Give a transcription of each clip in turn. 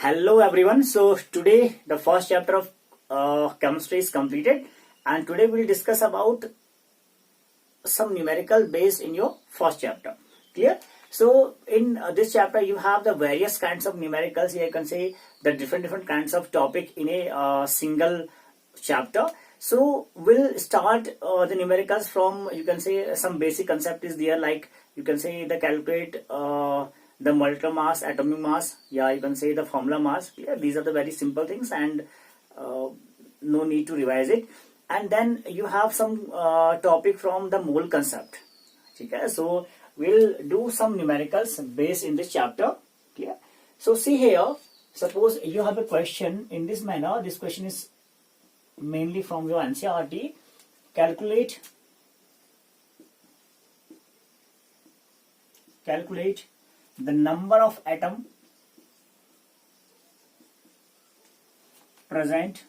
Hello everyone. So today the first chapter of chemistry is completed, and today we'll discuss about some numerical based in your first chapter. Clear? So in this chapter you have the various kinds of numericals. Here you can say the different kinds of topic in a single chapter. So we'll start the numericals from, you can say, some basic concept is there, like you can say the calculate the molecular mass, atomic mass, yeah, you can say the formula mass. Yeah, these are the very simple things, and no need to revise it. And then you have some topic from the mole concept. Okay, so we'll do some numericals based in this chapter. Okay, so see here, suppose you have a question in this manner. This question is mainly from your NCERT. Calculate the number of atom present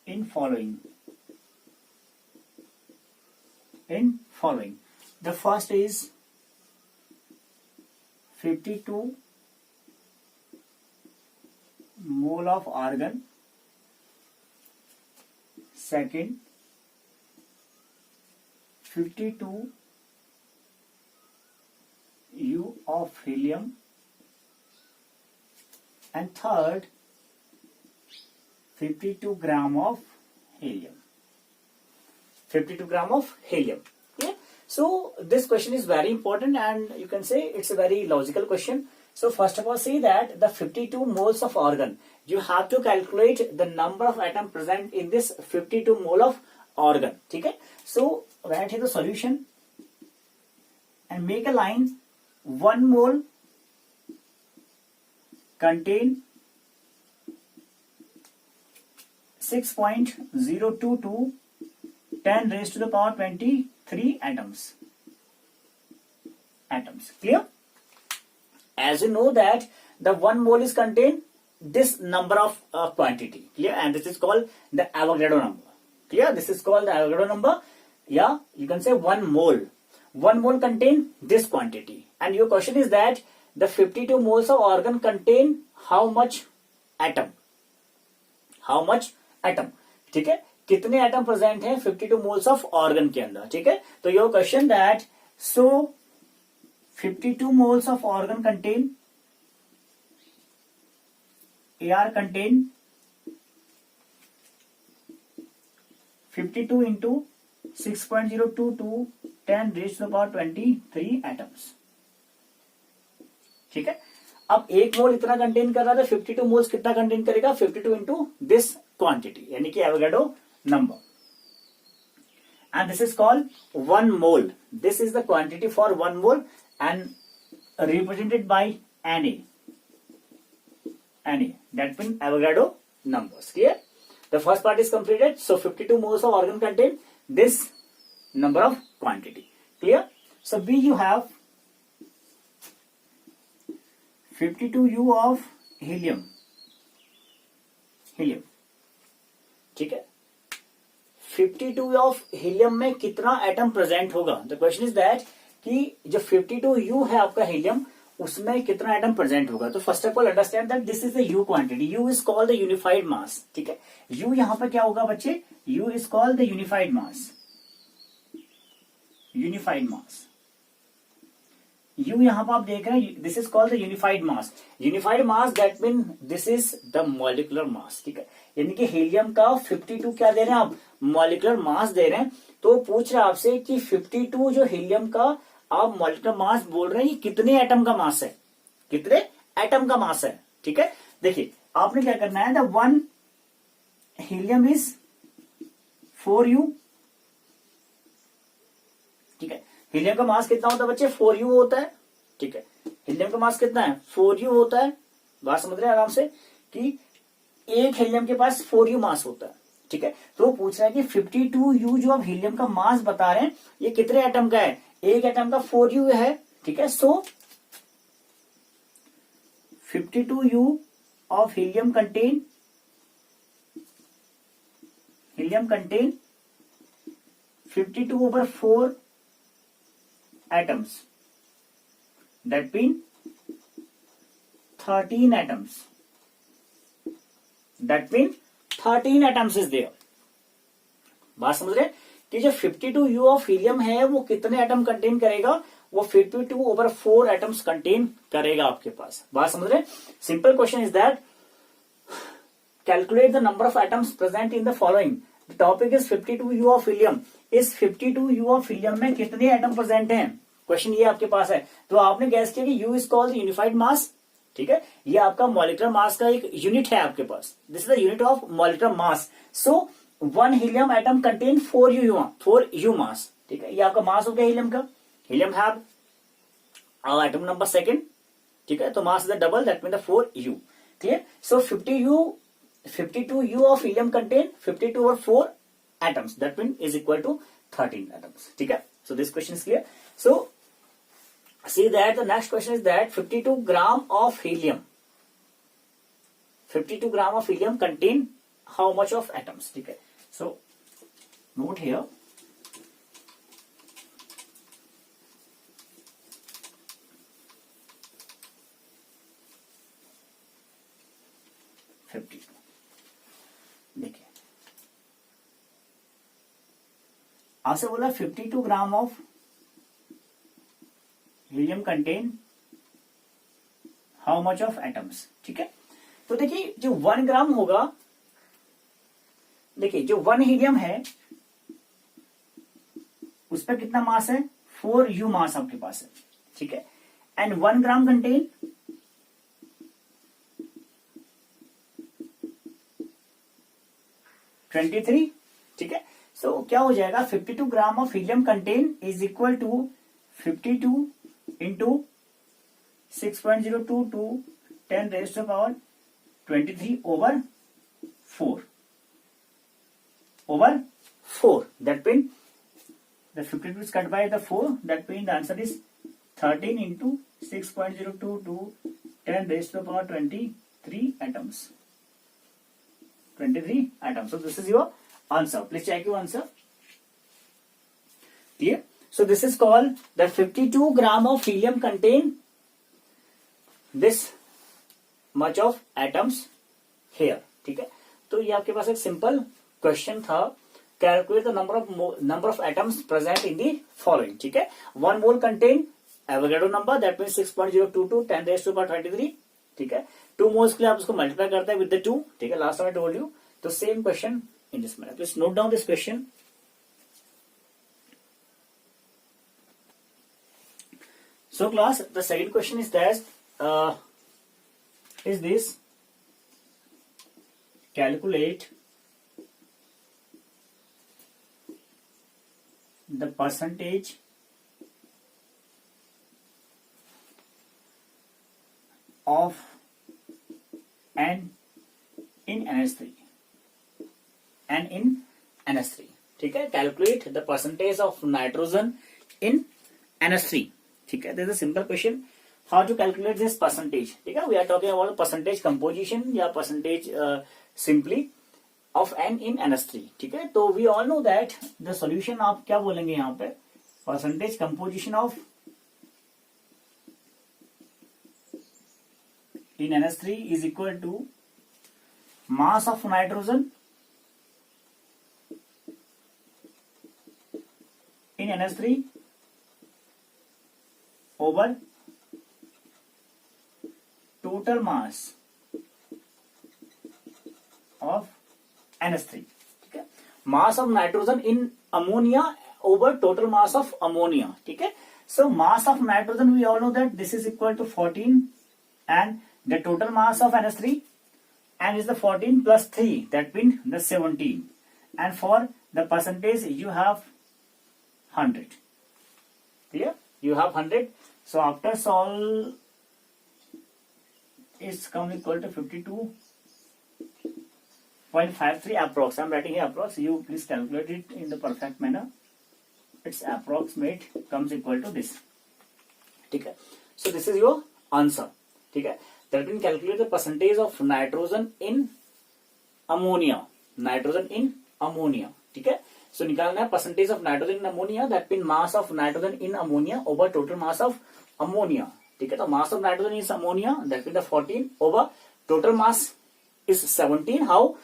in following. The first is 52 mole of argon. Second, 52 U of helium. And third, 52 gram of helium. 52 gram of helium. Yeah. So this question is very important, and you can say it's a very logical question. So first of all, see that the 52 moles of argon, you have to calculate the number of atom present in this 52 mole of argon. Okay. So write here the solution and make a line. 1 mole contain 6.022 10 raised to the power 23 atoms. Clear? As you know that the 1 mole is contain this number of quantity. Clear? And this is called the Avogadro number. Clear? This is called the Avogadro number. Yeah, you can say 1 mole. 1 mole contain this quantity. And your question is that the 52 moles of argon contain how much atom? ठीक है, कितने atom present हैं 52 moles of organ के अंदर. ठीक है, तो your question that so 52 moles of organ contain AR contain 52 into 6.022 10 raised to the power 23 atoms. ठीक है, अब 1 मोल इतना कंटेन कर रहा था, 52 मोल्स कितना कंटेन करेगा 52 into this quantity, यानी कि Avogadro number. And this is called 1 mole. This is the quantity for 1 mole and represented by Na. That means Avogadro numbers. Clear? The first part is completed. So 52 moles of argon contain this number of quantity. Clear? So B, you have 52 U of helium. ठीक है, 52 of helium में कितना atom present होगा. The question is that कि जो 52 you है आपका helium, उसमें कितना एटम प्रेजेंट होगा. तो first of all understand that this is the U quantity. U is called the unified mass. ठीक है, यू यहां पर क्या होगा बच्चे, U is called the unified mass. U यहां पर आप देख रहे हैं, this is called the unified mass. That mean this is the molecular mass. ठीक है, यानी कि हीलियम का 52 क्या दे रहे हैं आप, मॉलिक्यूलर मास दे रहे हैं. तो पूछ रहे हैं आपसे कि 52 जो हीलियम का आप मॉलिक्यूलर मास बोल रहे हैं, ये कितने एटम का मास है. ठीक है, देखिए आपने क्या करना है, द 1 हीलियम इज 4U. ठीक है, हीलियम का मास कितना होता है बच्चे, 4U होता है. ठीक है, हीलियम का मास कितना है, 4U होता है. बात समझ रहे हैं आराम से कि एक हीलियम के पास 4U मास होता है. ठीक है, तो पूछ रहा है कि 52U जो आप हीलियम का मास बता रहे हैं, ये कितने एटम का है, एक एटम का 4U है. ठीक है, सो 52U of helium contain 52/4 atoms. That means 13 atoms. That means 13 atoms is there. बात समझ रहे कि जो 52U ऑफ हीलियम है वो कितने एटम कंटेन करेगा? वो 52/4 एटम्स कंटेन करेगा आपके पास. बात समझ रहे? Simple question is that calculate the number of atoms present in the following. The topic is 52U of helium. इस 52U ऑफ हीलियम में कितने एटम प्रेजेंट हैं? क्वेश्चन ये आपके पास है. तो आपने गैस किया कि U is called unified mass. ठीक है, ये आपका मॉलिक्यूलर मास का एक यूनिट है आपके पास. This is the unit of molecular mass. So 1 helium atom contain 4U mass. ठीक है, ये आपका मास हो गया हीलियम का. Helium have atom number second. ठीक है, तो mass is the double, that mean the 4U. Clear? So 52U of helium contain 52/4 atoms. That means is equal to 13 atoms. ठीक है, so this question is clear. So see that the next question is that 52 gram of helium. 52 gram of helium contain how much of atoms? ठीक है, so note here. देखिए आपसे बोला 52 gram of helium contain how much of atoms. ठीक है, तो देखिए जो 1 ग्राम होगा, देखिए जो 1 हीलियम है उस पर कितना मास है? 4U मास आपके पास है. ठीक है, एंड 1 ग्राम कंटेन 23. ठीक है, सो क्या हो जाएगा? 52 gram of helium content is equal to 52 into 6.02 to 10⁻23/4 over 4. That means the 52 is cut by the 4. That means the answer is 13 into 6.02 to 10⁻23 atoms. 23 atoms. So this is your answer. Please check your answer. Clear? So this is called the 52 gram of helium contain this much of atoms here. ठीक है, तो ये आपके पास एक simple question था. Calculate the number of atoms present in the following. ठीक है, 1 mole contain Avogadro number, that mean 6.02 to 10⁻23. ठीक है, 2 मोल्स के लिए आप उसको मल्टीप्लाई करते हैं विद द 2. ठीक है, last time I told you. तो same question in this manner. Please note down this question. So class, the second question is that is this: calculate the percentage of N in NH3. N in NH3. ठीक है, calculate the percentage of nitrogen in NH3. ठीक है, this is a simple question. How to calculate this percentage? ठीक है, we are talking about percentage composition या percentage simply of N in NH3. ठीक है, तो we all know that the solution आप क्या बोलेंगे यहाँ पे? Percentage composition of in NH3 is equal to mass of nitrogen in NH3 over total mass of NH3. ठीक है, mass of nitrogen in ammonia over total mass of ammonia. ठीक है, so mass of nitrogen we all know that this is equal to 14 and the total mass of NH3 and is the 14 plus 3, that means the 17, and for the percentage you have 100. Clear? You have 100. So after solve is come equal to 52.53 approx. I am writing here approx. You please calculate it in the perfect manner. Its approximate comes equal to this. ठीक है, so this is your answer. ठीक है, that means calculate the percentage of nitrogen in ammonia. Nitrogen in ammonia. ठीक है, so निकालना है percentage of nitrogen in ammonia. That means mass of nitrogen in ammonia over total mass of ammonia. ठीक है, तो mass of nitrogen is ammonia, that mean the 14 over total mass is 17. How?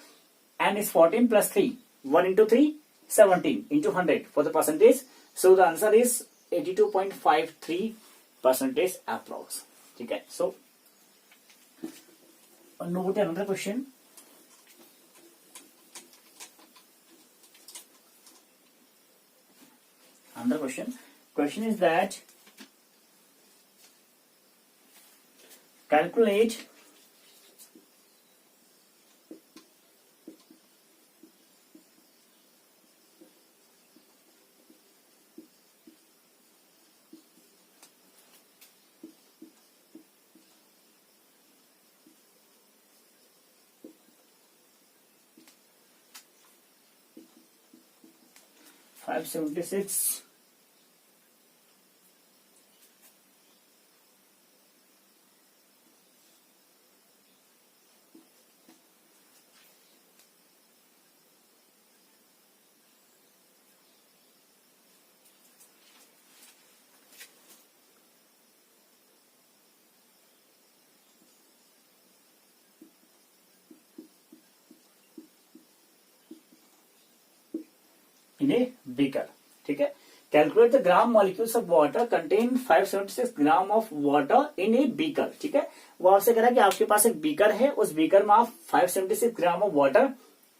N is 14 plus 3. 1 into 3, 17 into 100 for the percentage. So the answer is 82.53% approx. Okay. So now go to another question. Another question. Question is that calculate five 76 in a beaker. ठीक है, calculate the gram molecules of water contain 576 gram of water in a beaker. ठीक है, वो आपसे कह रहा है कि आपके पास एक बीकर है, उस बीकर में आप 576 ग्राम ऑफ वाटर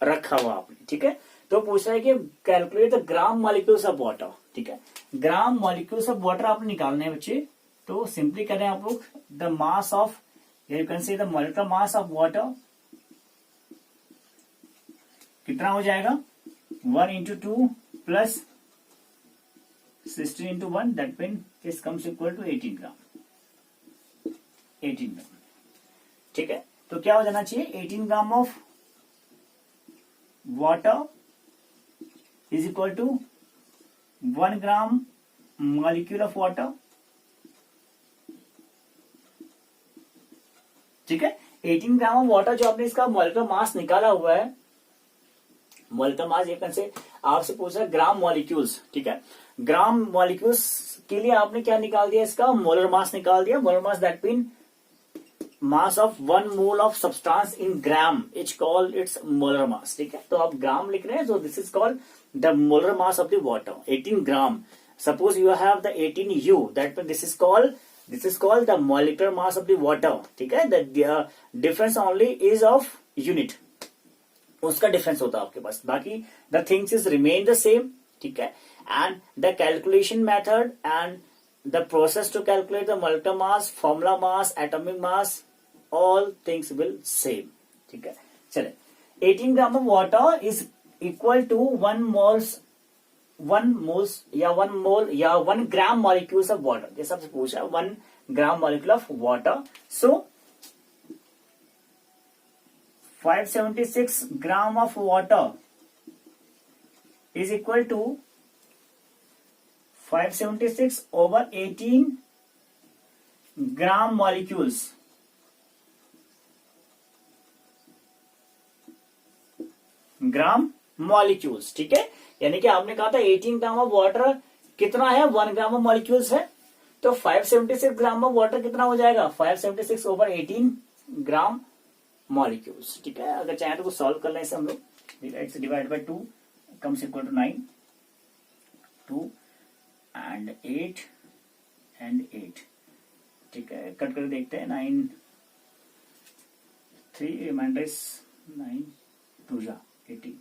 रखा हुआ आपने. ठीक है, तो पूछ रहा है कि calculate the gram molecules of water. ठीक है, ग्राम मॉलिक्यूल्स ऑफ वाटर आपने निकालने हैं बच्चे, तो सिंपली करें आप लोग the mass of, you can से the molecular mass of water कितना हो जाएगा, 1 into 2 plus 16 into 1, that means this comes equal to 18 ग्राम. 18 ग्राम. ठीक है, तो क्या हो जाना चाहिए, 18 gram of water is equal to 1 gram molecule of water. ठीक है, 18 ग्राम ऑफ वाटर जो आपने इसका मॉलिक्यूलर मास निकाला हुआ है, मॉलिक्यूलर मास ये से आपसे पूछ रहा है ग्राम मॉलिक्यूल्स. ठीक है, ग्राम मॉलिक्यूल्स के लिए आपने क्या निकाल दिया, इसका मोलर मास निकाल दिया. Molar mass that mean mass of 1 mole of substance in gram, it's called its molar mass. ठीक है, तो आप ग्राम लिख रहे हैं, so this is called the molar mass of the water, 18 gram. Suppose you have the 18U, that mean this is called the molecular mass of the water. ठीक है, the difference only is of unit, उसका difference होता है आपके पास, बाकी the things is remain the same. ठीक है, and the calculation method and the process to calculate the molecular mass, formula mass, atomic mass, all things will same. ठीक है, चले 18 gram of water is equal to 1 mole या 1 ग्राम molecules of water. जैसे आपसे पूछा 1 gram molecule of water, so 576 gram of water is equal to 576 over 18 gram molecules. Gram molecules. ठीक है, यानी कि आपने कहा था 18 ग्राम ऑफ वाटर कितना है, 1 ग्राम ऑफ मॉलिक्यूल्स है, तो 576 ग्राम ऑफ वाटर कितना हो जाएगा, 576 ओवर 18 ग्राम मॉलिक्यूल्स. ठीक है, अगर चाहे तो वो सॉल्व कर लें इसे हम लोग, it's divide by 2 comes equal to 9, 2 and 8 and 8. ठीक है, कट कर देखते हैं, 9 3 रिमाइंडर इज 9 2 जा 18.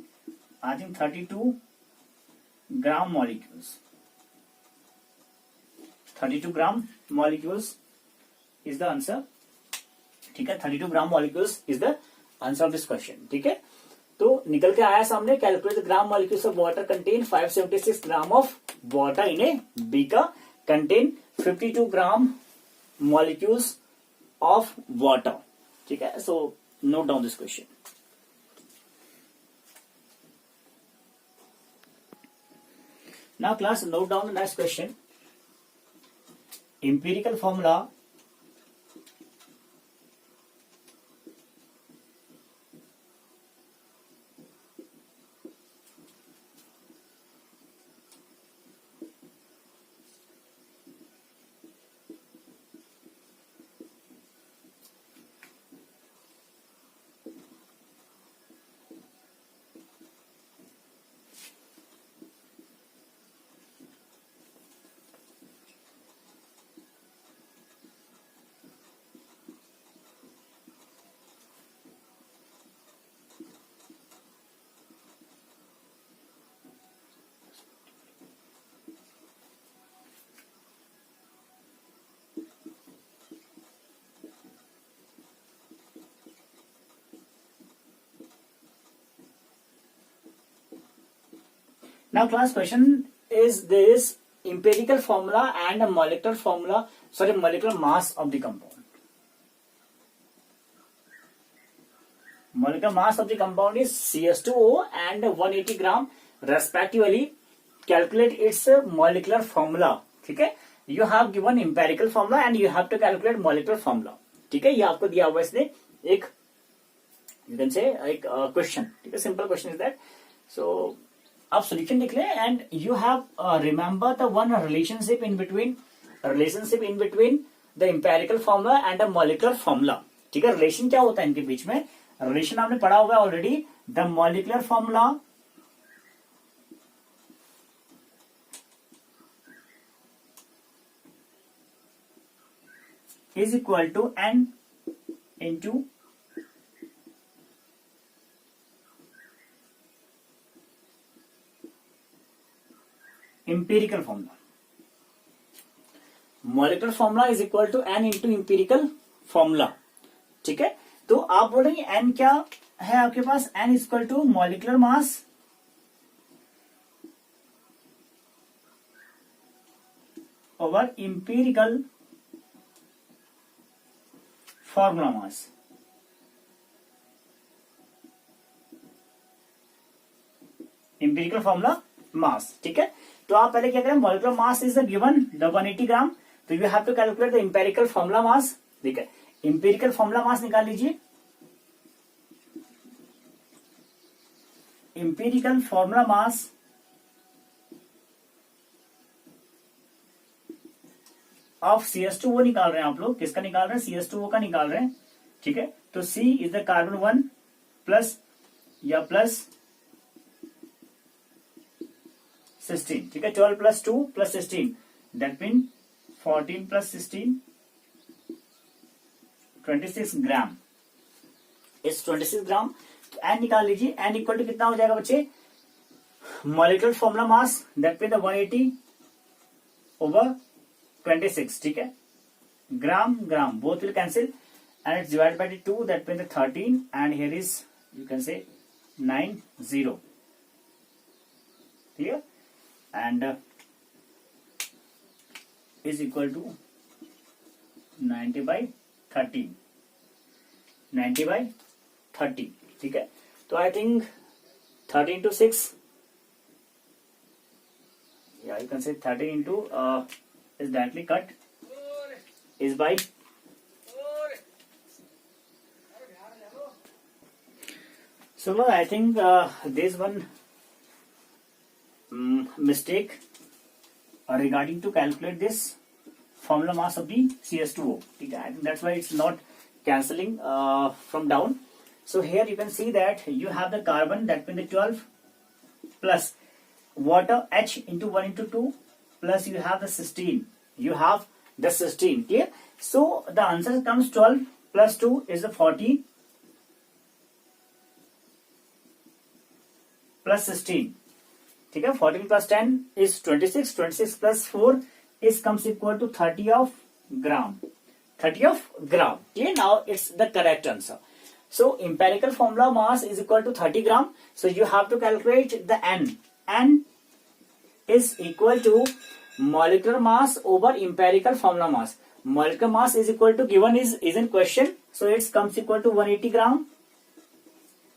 I think 32 gram molecules, 32 gram molecules is the answer. ठीक है, 32 gram molecules is the answer of this question. ठीक है, तो निकल के आया सामने, calculate the gram molecules of water contain 576 gram of water in a beaker contain 52 gram molecules of water. ठीक है, so note down this question. Now class, note down the next question. empirical formula Now class question is this empirical formula and a molecular formula, sorry, molecular mass of the compound. Molecular mass of the compound is CS2O and 180 gram respectively. Calculate its molecular formula. ठीक है, you have given empirical formula and you have to calculate molecular formula. ठीक है, ये आपको दिया हुआ इसने एक, you can say एक question. ठीक है, simple question is that. So आप solution लिख लें and you have remember the one relationship in between the empirical formula and the molecular formula. ठीक है, relation क्या होता है इनके बीच में? रिलेशन आपने पढ़ा हुआ है already. The molecular formula is equal to n into empirical formula. Molecular formula is equal to n into empirical formula. ठीक है, तो आप बोलेंगे n क्या है आपके पास? n is equal to molecular mass over empirical formula mass. Empirical formula mass. ठीक है, तो आप पहले क्या करें? Molecular mass is given the 180 gram, तो you have to calculate the empirical formula mass. ठीक है, इंपेरिकल फॉर्मूला मास निकाल लीजिए. Empirical formula mass of CS2O निकाल रहे हैं आप लोग. किसका निकाल रहे हैं? CS2O का निकाल रहे हैं. ठीक है, तो C is the carbon 1 plus या प्लस 16. ठीक है, 12 plus 2 plus 16 that mean 14 plus 16 26 ग्राम इस 26 ग्राम. तो n निकाल लीजिए. n इक्वल टू कितना हो जाएगा बच्चे? Molecular formula mass that mean the 180 over 26. ठीक है, gram gram both will cancel and it's divided by 2 that mean the 13 and here is you can say 90. ठीक है, and is equal to 90 by 13. 90 by 30. ठीक है, तो I think 30 into 6, yeah, you can say 30 into is directly cut is by so no, I think there's one mistake regarding to calculate this formula mass of the CS2O. ठीक है, I think that's why it's not cancelling from down. So here you can see that you have the carbon that means the 12 plus water H into 1 into 2 plus you have the 16. You have the 16. Clear? So the answer comes 12 plus 2 is the 14 plus 16. ठीक है, 14 plus 10 is 26. 26 plus 4 is comes equal to 30 of gram. 30 of gram. Okay, now it's the correct answer. So empirical formula mass is equal to 30 gram. So you have to calculate the n. N is equal to molecular mass over empirical formula mass. Molecular mass is equal to given is in question. So it comes equal to 180 gram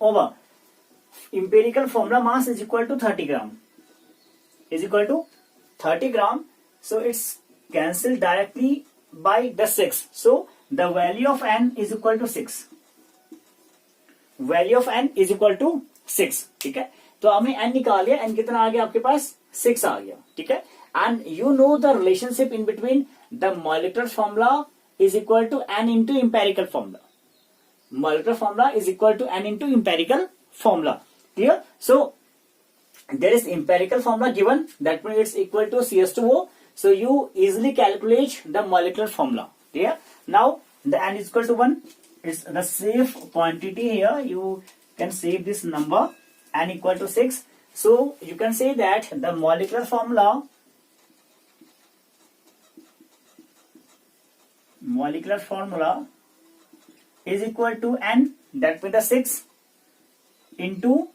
over empirical formula mass is equal to 30 gram. Is equal to 30 gram. So it's cancelled directly by the 6. So the value of n is equal to 6. Value of n is equal to 6. ठीक है, तो आपने n निकाल लिया. n कितना आ गया आपके पास? 6 आ गया. ठीक है, and you know the relationship in between the molecular formula is equal to n into empirical formula. Molecular formula is equal to n into empirical formula. Clear? So there is empirical formula given, that means it's equal to CS2O. So you easily calculate the molecular formula. Clear? Now the n is equal to 1. It's the safe quantity here. You can save this number, n equal to 6. So you can say that the molecular formula is equal to n, that means the 6 into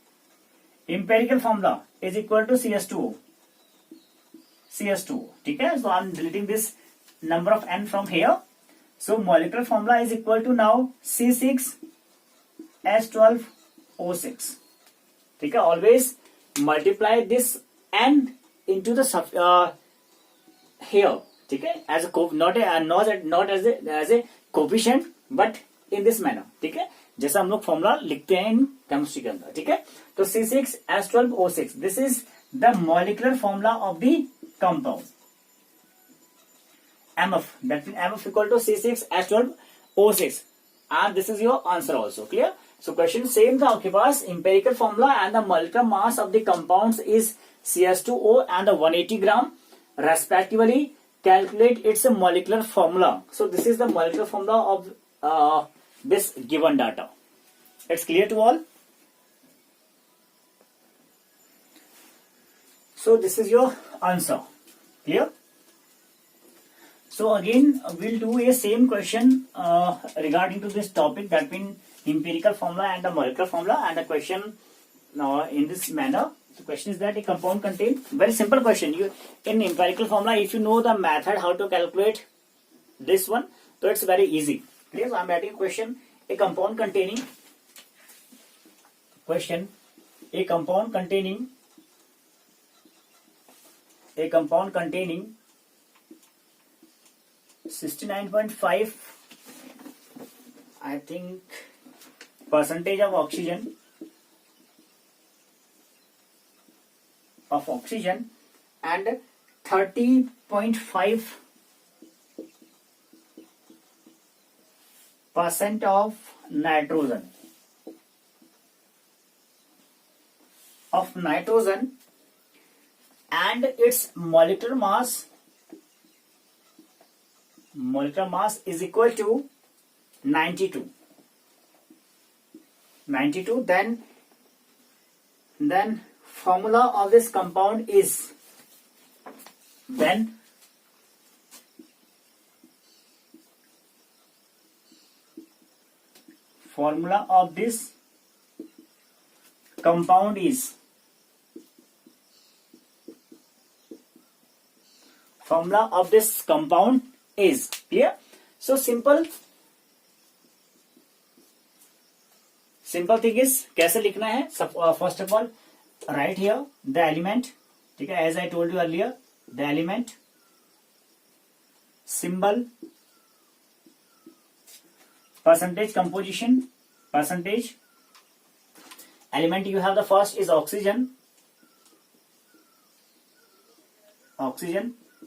empirical formula is equal to CS2O. CS2O. ठीक है, so I'm deleting this number of N from here. So molecular formula is equal to now C6H12O6. ठीक है, always multiply this N into the here. ठीक है, as a not as a coefficient but in this manner. ठीक है, जैसा हम लोग formula लिखते हैं इन केमिस्ट्री के अंदर. ठीक है, तो C6H12O6 this is the molecular formula of the compound MF. That means MF equal to C6H12O6 and this is your answer also. Clear? So question same था आपके पास. Empirical formula and the molecular mass of the compounds is CS2O and the 180 gram respectively. Calculate its molecular formula. So this is the molecular formula of this given data. It's clear to all? So this is your answer. Clear? So again we'll do a same question regarding to this topic, that means empirical formula and the molecular formula, and the question in this manner. The question is that a compound contain, very simple question. You in empirical formula, if you know the method how to calculate this one, so it's very easy. Clear? So I'm writing a question. A compound containing question. A compound containing 69.5 I think percentage of oxygen and 30.5% of nitrogen and its molecular mass is equal to 92. Then formula of this compound is, then formula of this compound is, clear? So simple thing is कैसे लिखना है. First of all write here the element. ठीक है, as I told you earlier, the element, symbol, percentage composition, percentage. Element you have, the first is oxygen,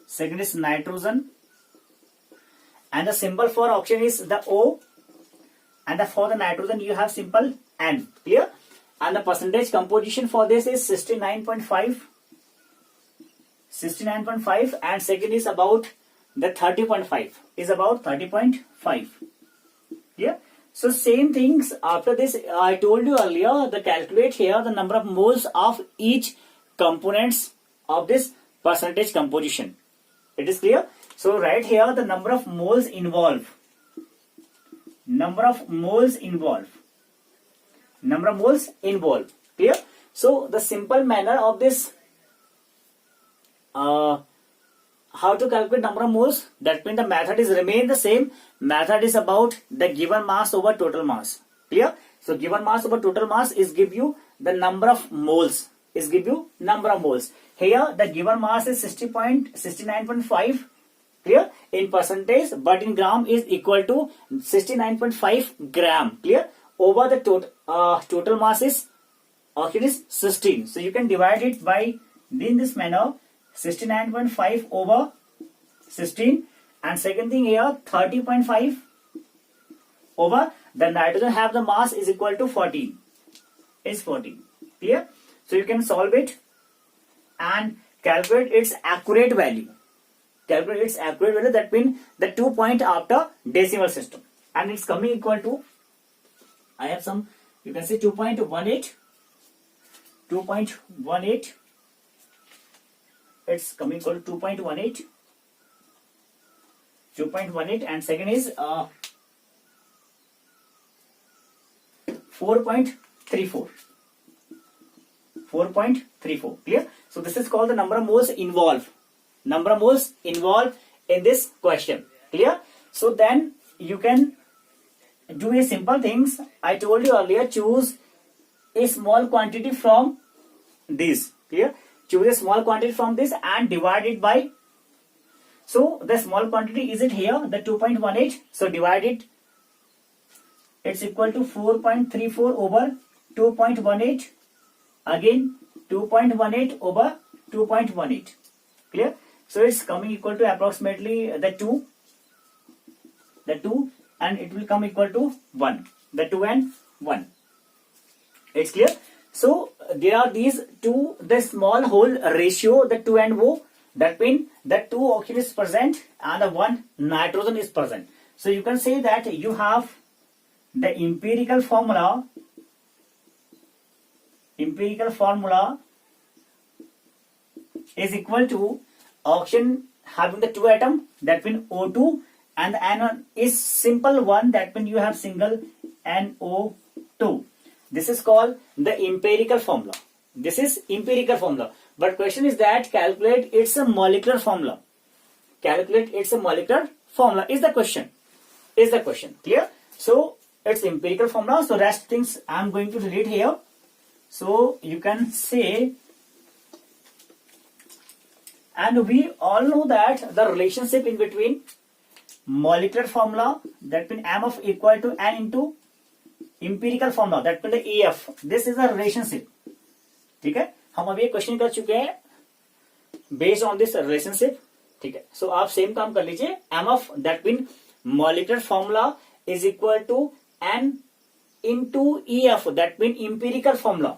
second is nitrogen, and the symbol for oxygen is the O, and for the nitrogen you have simple N. Clear? And the percentage composition for this is 69.5 and second is about the 30.5 Yeah. So same things after this. I told you earlier, the calculate here the number of moles of each components of this percentage composition. It is clear? So write here the number of moles involved. Clear? So the simple manner of this, how to calculate number of moles, that means the method is remain the same. Method is about the given mass over total mass. Clear? So given mass over total mass is give you the number of moles. Here the given mass is 69.5. Clear? In percentage, but in gram is equal to 69.5 gram. Clear? Over the total mass is oxygen is 16. So you can divide it by in this manner, 69.5 over 16, and second thing here 30.5 over the nitrogen have the mass is equal to 14. Clear? So you can solve it and calculate its accurate value. That means the 2 point after decimal system, and it's coming equal to, I have some, you can say 2.18. It's coming equal to 2.18, and second is 4.34. 4.34. Clear? So this is called the number of moles involved. Number of moles involved in this question. Clear? So then you can do a simple things. I told you earlier, choose a small quantity from this. Clear? Choose a small quantity from this and divide it by. So the small quantity is it here, the 2.18. So divide it. It's equal to 4.34 over 2.18. Again 2.18 over 2.18. Clear? So it's coming equal to approximately the 2, and it will come equal to 1. The 2 and 1. It's clear? So there are these two, the small hole ratio, the 2 and O. That means the 2 oxygen is present and the 1 nitrogen is present. So you can say that you have the empirical formula. Empirical formula is equal to oxygen having the 2 atom, that means O2, and the anion is simple one, that means you have single NO2. This is called the empirical formula. This is empirical formula. But question is that calculate its a molecular formula. Calculate its a molecular formula is the question. Is the question. Clear? So it's empirical formula. So rest things I am going to delete here. So you can say, and we all know that the relationship in between molecular formula, that means M of equal to N into empirical formula, that means the EF. This is a relationship. ठीक है, हम अभी एक question कर चुके हैं based on this relationship. ठीक है, सो आप सेम काम कर लीजिए. M of that mean molecular formula is equal to n into EF, that mean empirical formula.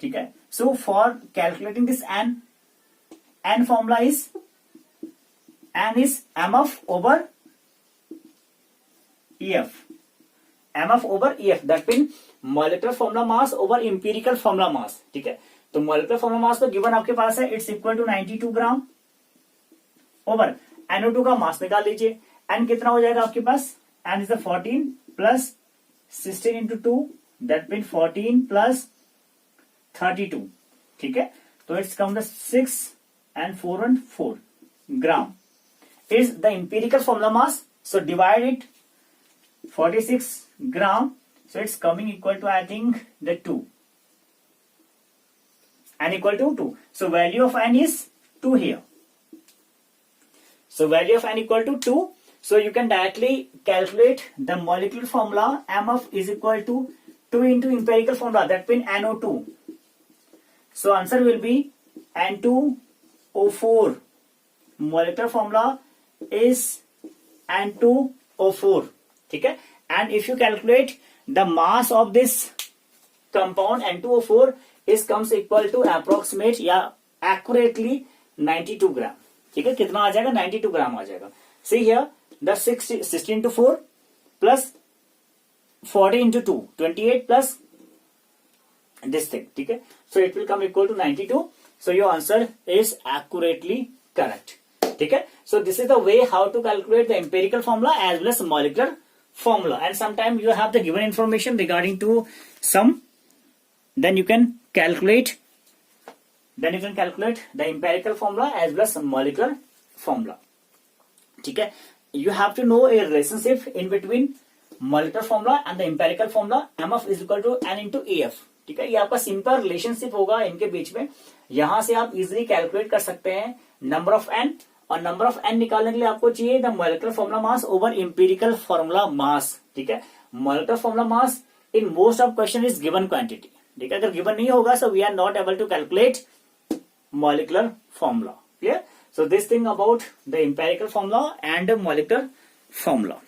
ठीक है, so for calculating this n formula is m of over EF. m of over EF, that mean molecular formula mass over empirical formula mass. ठीक है, तो molecular formula mass तो given आपके पास है, it's equal to 92 gram over NO2 का मास निकाल लीजिए. n कितना हो जाएगा आपके पास? n is 14 plus 16 into 2, that means 14 plus 32. ठीक है, तो it's come 6 and 4 and 4 gram is the empirical formula mass. So divide it 46 gram. So it's coming equal to, I think, the 2. N equal to 2. So value of N is 2 here. So value of N equal to 2. So you can directly calculate the molecular formula. M of is equal to 2 into empirical formula, that means NO2. So answer will be N2O4. Molecular formula is N2O4. ठीक है, and if you calculate the mass of this compound N2O4 is comes equal to approximate या accurately 92 ग्राम. ठीक है, कितना आ जाएगा? 92 ग्राम आ जाएगा. See here, the 16 into 4 plus 40 into 2, 28 plus this thing. ठीक है, so it will come equal to 92. So your answer is accurately correct. ठीक है, so this is the way how to calculate the empirical formula as well as molecular formula. And sometimes you have the given information regarding to some, then you can calculate the empirical formula as well as molecular formula. ठीक है, you have to know a relationship in between molecular formula and the empirical formula. M of is equal to N into EF. ठीक है, ये आपका simple relationship होगा इनके बीच में. यहां से आप इजिली कैलकुलेट कर सकते हैं नंबर ऑफ एन, और नंबर ऑफ एन निकालने के लिए आपको चाहिए the molecular formula mass over empirical formula mass. ठीक है, molecular formula mass in most of question is given quantity. ठीक है, अगर गिवन नहीं होगा so we are not able to calculate molecular formula. Clear? So this thing about the empirical formula and molecular formula.